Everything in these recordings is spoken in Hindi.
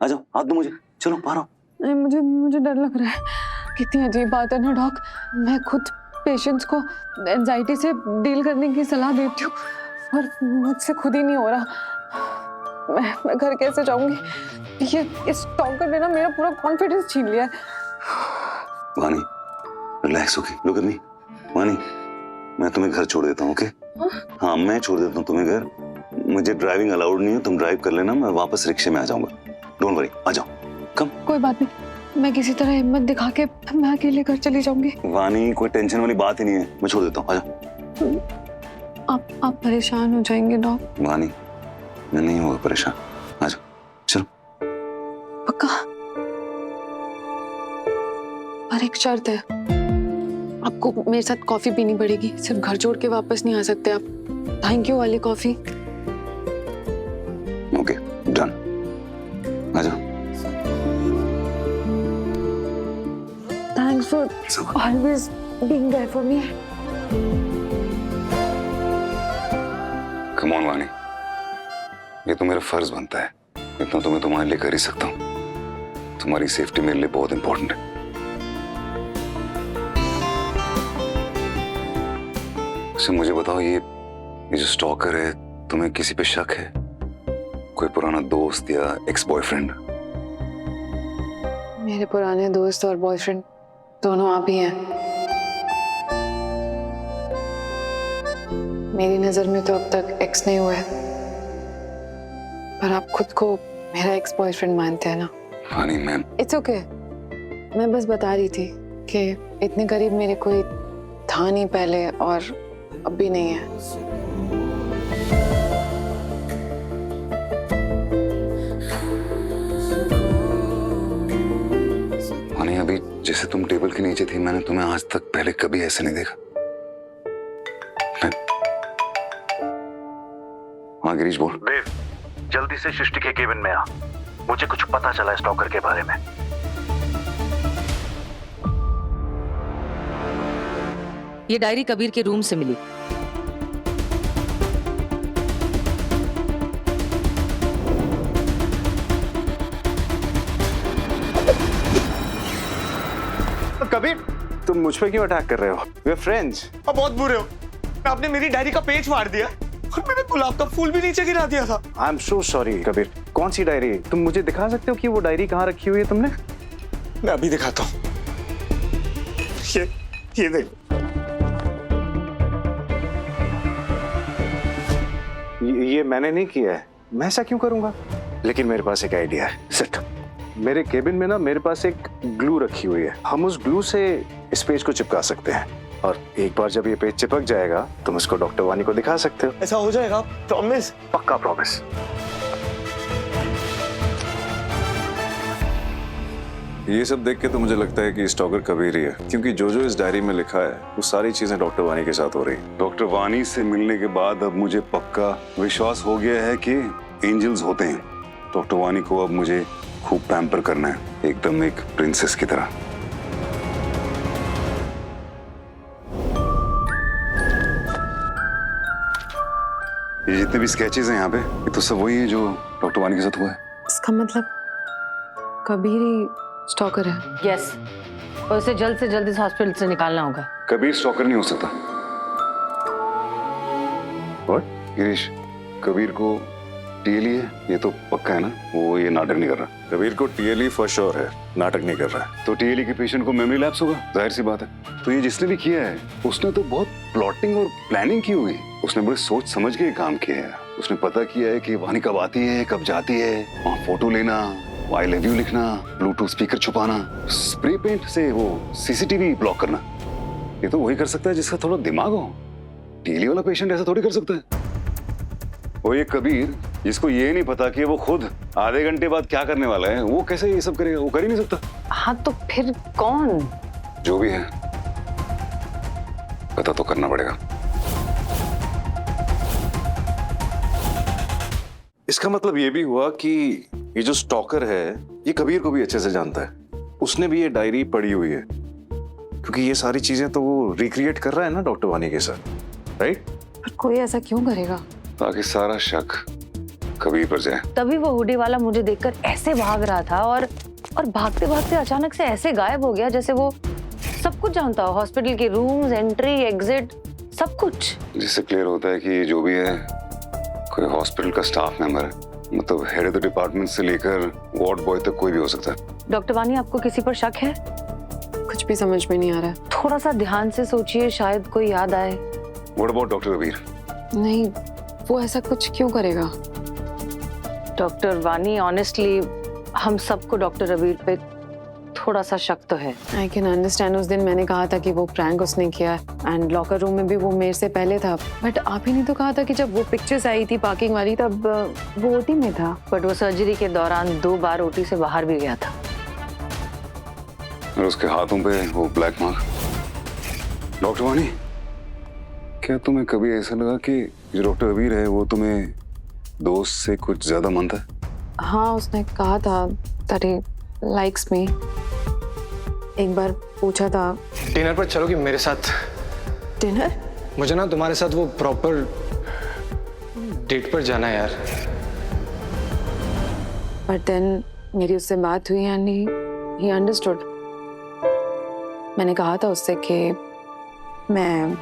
आ जाओ, हाथ दो मुझे, चलो बाहर आओ। नहीं, मुझे डर लग रहा है। कितनी अजीब बात है ना डॉक, मैं खुद पेशेंट्स को एंजाइटी से डील करने की सलाह देती हूँ और मुझसे खुद ही नहीं हो रहा। मैं घर कैसे जाऊंगी? ये इस डॉक्टर ने ना मेरा पूरा कॉन्फिडेंस छीन लिया है। वानी, रिलैक्स होके, लुक एट मी। वानी, मैं तुम्हें घर छोड़ देता हूँ, ओके? हाँ, मैं छोड़ देता हूँ तुम्हें घर। मुझे ड्राइविंग अलाउड नहीं है, तुम ड्राइव कर लेना, मैं वापस रिक्शे में आ जाऊंगा। डोंट वरी, आ जाओ, कम। कोई बात नहीं, मैं किसी तरह हिम्मत दिखा के मैं अकेले घर चली जाऊंगी। वानी, कोई टेंशन वाली बात ही नहीं है, मैं छोड़ देता हूँ, आ जाओ। आप परेशान हो जाएंगे डॉक। वानी, मैं नहीं होगा परेशान, आ जाओ, चलो। पक्का? पर एक शर्त है, आपको मेरे साथ कॉफी पीनी पड़ेगी, सिर्फ घर छोड़ के वापस नहीं आ सकते आप। थैंक यू वाली कॉफी। ओके, डन, आ जाओ। Thanks for always being there for me. Come on Vani, ये तो मेरा फर्ज बनता है, इतना तो मैं तुम्हारे लिए कर ही सकता हूँ। तुम्हारी सेफ्टी मेरे लिए बहुत इंपॉर्टेंट है। अच्छा मुझे बताओ, ये जो स्टॉकर है, तुम्हें किसी पे शक है? कोई पुराना दोस्त या एक्स बॉयफ्रेंड? मेरे पुराने दोस्त और बॉयफ्रेंड दोनों आप ही हैं। मेरी नजर में तो अब तक एक्स नहीं हुए, पर आप खुद को मेरा एक्स बॉयफ्रेंड मानते हैं ना? वानी, मैं इट्स ओके, मैं बस बता रही थी कि इतने करीब मेरे कोई था नहीं पहले और अब भी नहीं है। वानी, अभी जैसे तुम टेबल के नीचे थी, मैंने तुम्हें आज तक पहले कभी ऐसे नहीं देखा। हाँ गिरीश बोल। देव, जल्दी से सृष्टि के केबिन में आ, मुझे कुछ पता चला स्टॉकर के बारे में। ये डायरी कबीर के रूम से मिली। कबीर, तुम मुझ पे क्यों अटैक कर रहे हो? We are friends. अब बहुत बुरे हो, आपने मेरी डायरी का पेज फाड़ दिया और मैंने गुलाब का फूल भी नीचे गिरा दिया था। I am so sorry Kabir. कौन सी डायरी? तुम मुझे दिखा सकते हो कि वो डायरी कहाँ रखी हुई है तुमने? मैं अभी दिखाता हूँ। ये देखो। ये मैंने नहीं किया है, मैं ऐसा क्यों करूंगा? लेकिन मेरे पास एक आइडिया है। सिट। मेरे केबिन में ना मेरे पास एक ग्लू रखी हुई है, हम उस ग्लू से इस पेज को चिपका सकते हैं और एक बार जब ये पेज चिपक जाएगा तुम इसको डॉक्टर वानी को दिखा सकते हो। ऐसा हो जाएगा? प्रॉमिस? पक्का प्रॉमिस। ये सब देख के तो मुझे लगता है कि स्टॉकर कबीर ही है, क्योंकि जो जो इस डायरी में लिखा है वो सारी चीजें डॉक्टर वानी के साथ हो रही। डॉक्टर वानी से मिलने के बाद अब मुझे पक्का विश्वास हो गया है कि एंजल्स होते हैं। डॉक्टर वानी को अब मुझे खूब पैम्पर करना है, एकदम एक प्रिंसेस की तरह। ये जितने भी स्केचेस हैं यहाँ पे, ये तो सब वही है जो डॉक्टर वानी के साथ हुआ है। इसका मतलब कबीर ही स्टॉकर है? यस, और उसे जल्द से जल्द इस हॉस्पिटल से निकालना होगा। कबीर स्टॉकर नहीं हो सकता। What? गिरीश, कबीर को टीएलई है, ये तो पक्का है ना? वो ये नाटक नहीं कर रहा। कबीर को टीएलई फॉर श्योर है, नाटक नहीं कर रहा है। तो टीएलई के पेशेंट को मेमोरी लैप्स होगा, जाहिर सी बात है। तो ये जिसने भी किया है उसने तो बहुत प्लॉटिंग और प्लानिंग की हुई। उसने बड़े सोच समझ के काम किया है। उसने पता किया है कि वानी कब आती है, कब जाती है, वहाँ फोटो लेना, आई लव यू लिखना, ब्लूटूथ स्पीकर छुपाना, स्प्रे पेंट से वो सीसीटीवी ब्लॉक करना। ये तो वही कर सकता है जिसका थोड़ा दिमाग हो। टीएलई वाला पेशेंट ऐसा थोड़ी कर सकता है। वो ये कबीर, जिसको ये नहीं पता कि वो खुद आधे घंटे बाद क्या करने वाला है, वो कैसे ये सब करेगा? वो कर ही नहीं सकता। हाँ तो फिर कौन? जो भी है पता तो करना पड़ेगा। इसका मतलब ये भी हुआ कि ये जो स्टॉकर है ये कबीर को भी अच्छे से जानता है। उसने भी ये डायरी पढ़ी हुई है, क्योंकि ये सारी चीजें तो वो रिक्रिएट कर रहा है ना डॉक्टर वानी के साथ, राइट? पर कोई ऐसा क्यों करेगा? ताकि सारा शक कभी पर जाए। तभी वो हुडी वाला मुझे देखकर ऐसे भाग रहा था और भागते भागते अचानक से ऐसे गायब हो गया जैसे वो सब कुछ जानता हो, हॉस्पिटल के रूम्स, एंट्री, एग्जिट, सब कुछ। जिससे क्लियर होता है कि ये जो भी है कोई हॉस्पिटल का स्टाफ मेंबर है, मतलब हेड ऑफ द डिपार्टमेंट से लेकर वार्ड बॉय तक कोई भी हो सकता है। डॉक्टर वानी, आपको किसी पर शक है? कुछ भी समझ में नहीं आ रहा है। थोड़ा सा ध्यान से सोचिए, शायद कोई याद आए। What about doctor Kabir? नहीं, वो ऐसा कुछ क्यों करेगा? डॉक्टर वानी, ऑनेस्टली हम सबको डॉक्टर रबीर पे थोड़ा सा शक तो है। I can understand. उस दिन मैंने कहा था कि वो प्रैंक उसने किया एंड लॉकर रूम में भी वो मेरे से पहले था, बट आप ही ने तो कहा था कि जब वो पिक्चर्स आई थी पार्किंग वाली तब वो ओटी में था। बट वो सर्जरी के दौरान 2 बार ओटी से बाहर भी गया था। और उसके हाथों पे वो ब्लैक मार्क। डॉक्टर वानी, क्या तुम्हें कभी ऐसा लगा कि जो डॉक्टर कबीर है वो तुम्हें दोस्त से कुछ ज्यादा मानता है? हाँ, उसने कहा था that he likes me। एक बार पूछा था डिनर पर चलोगी मेरे साथ? डिनर? मुझे ना तुम्हारे साथ वो प्रॉपर डेट पर जाना है यार। बट देन मेरी उससे बात हुई एंड ही अंडरस्टूड। मैंने कहा था उससे कि मैं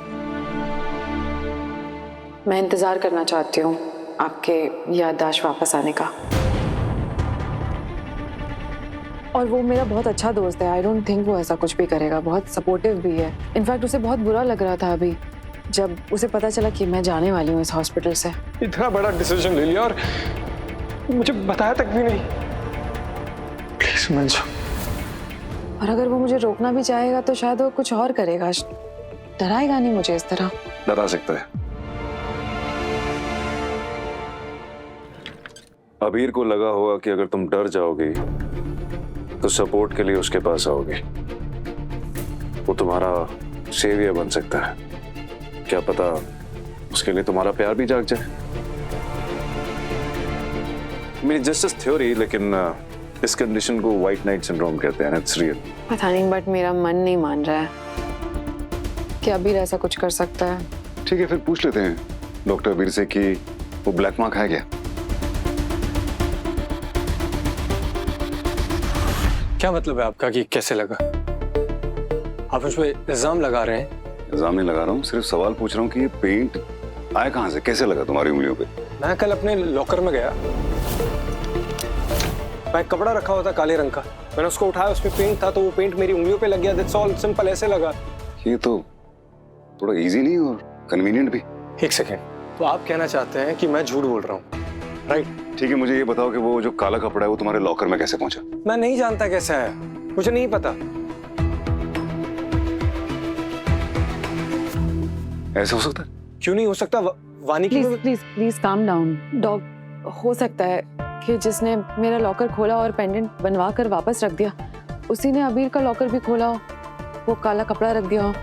इंतजार करना चाहती हूँ आपके याददाश्त वापस आने का। और वो मेरा बहुत अच्छा दोस्त है। आई डोंट थिंक वो ऐसा कुछ भी करेगा। बहुत सपोर्टिव भी है। इनफैक्ट उसे बहुत बुरा लग रहा था अभी जब उसे पता चला कि मैं जाने वाली हूँ इस हॉस्पिटल से। इतना बड़ा डिसीजन ले लिया और मुझे बताया तक भी नहीं। प्लीज मंजू। और अगर वो मुझे रोकना भी चाहेगा तो शायद वो कुछ और करेगा। डराएगा नहीं मुझे इस तरह। डरा सकता है। अबीर को लगा होगा कि अगर तुम डर जाओगे तो सपोर्ट के लिए उसके पास आओगे, वो तुम्हारा सेवियर बन सकता है। क्या पता उसके लिए तुम्हारा प्यार भी जाग जाए। मेरी जस्ट थ्योरी, लेकिन इस कंडीशन को व्हाइट नाइट सिंड्रोम कहते हैं। It's real. पता नहीं, बट मेरा मन नहीं मान रहा है कि अबीर ऐसा कुछ कर सकता है। ठीक है, फिर पूछ लेते हैं डॉक्टर कबीर से कि वो ब्लैक मार्क है क्या? क्या मतलब है आपका कि कैसे लगा? आप मुझ पे इल्जाम लगा रहे हैं? इल्जाम नहीं लगा रहा हूँ, सिर्फ सवाल पूछ रहा हूँ कि ये पेंट आया कहाँ से, कैसे लगा तुम्हारी उंगलियों पे? मैं कल अपने लॉकर में गया, मैं कपड़ा रखा हुआ था काले रंग का, मैंने उसको उठाया, उसमें पेंट था तो वो पेंट मेरी उंगलियों पे लग गया। दैट्स ऑल, सिंपल, ऐसे लगा। ये तो थोड़ा इजी नहीं और कन्वीनियंट भी। एक सेकेंड, तो आप कहना चाहते हैं कि मैं झूठ बोल रहा हूँ, राइट? ठीक है, मुझे ये बताओ कि वो जो काला कपड़ा है वो तुम्हारे लॉकर में कैसे पहुंचा? मैं नहीं जानता कैसा है, मुझे नहीं पता। ऐसा हो सकता है? क्यों नहीं हो सकता? वानी की please please please calm down. Dog, हो सकता है कि जिसने मेरा लॉकर खोला और पेंडेंट बनवा कर वापस रख दिया, उसी ने अबीर का लॉकर भी खोला हो, वो काला कपड़ा रख दिया हो।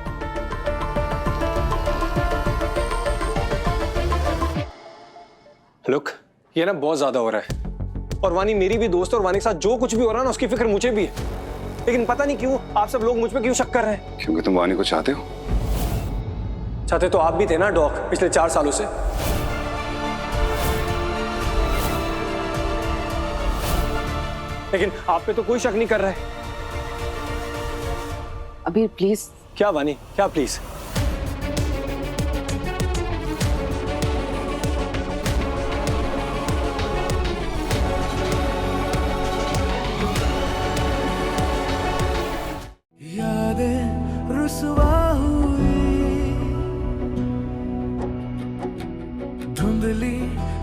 लुक, ये ना बहुत ज्यादा हो रहा है, और वानी मेरी भी दोस्त है, और वानी के साथ जो कुछ भी हो रहा है ना उसकी फिक्र मुझे भी है, लेकिन पता नहीं क्यों आप सब लोग मुझ पे क्यों शक कर रहे हैं। क्योंकि तुम वानी को चाहते हो। चाहते तो आप भी थे ना डॉक, पिछले 4 सालों से। लेकिन आप पे तो कोई शक नहीं कर रहा है। अबीर प्लीज। क्या वानी, क्या प्लीज? यादें रुसवा हुई, धुंधली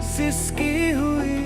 सिसकी हुई,